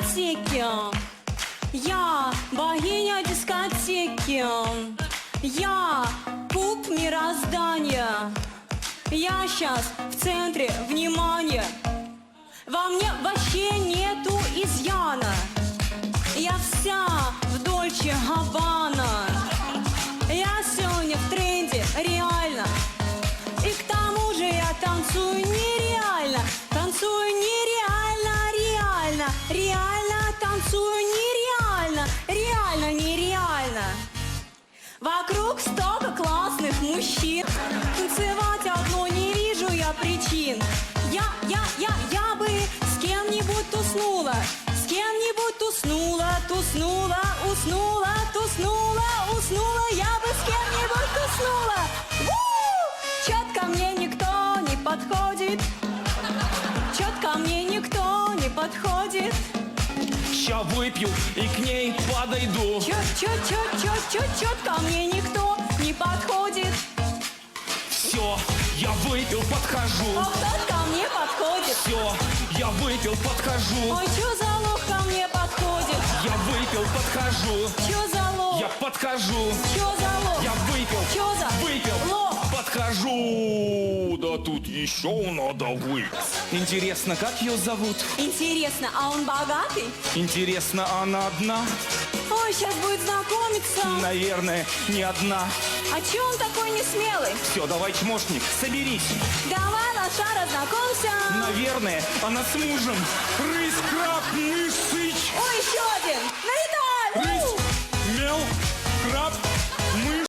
дискотеки. Я богиня дискотеки. Я пуп мироздания. Я сейчас в центре внимания. Во мне вообще нету изъяна. Я вся в Дольче Габбана. Я сегодня в тренде, реально. И к тому же я танцую нереально. Танцую нереально, реально. Реально танцую нереально. Реально, нереально. Вокруг столько классных мужчин. Танцевать одно не вижу я причин. Я бы с кем-нибудь туснула. С кем-нибудь туснула, туснула, уснула, туснула, уснула. Я бы с кем-нибудь туснула. Чётко мне никто не подходит. Чётко мне никто не подходит. Ща выпью и к ней подойду. Чётко мне никто не подходит. Все, я выпил, подхожу. Ох, тот ко мне подходит. Все, я выпил, подхожу. Ой, чё за лох ко мне подходит? Я выпил, подхожу. Чё за лох? Я подхожу. Чё за лох? Я выпил. Чё за Выпил. лох? Подхожу. Да тут еще надо выпить. Интересно, как ее зовут? Интересно, а он богатый? Интересно, она одна? Ой, сейчас будет знакомиться. Наверное, не одна. А чё он такой несмелый? Все, давай, чмошник, соберись. Давай, лошара, знакомься. Наверное, она с мужем. Рысь, краб, мышь, сыч. Ой, еще один.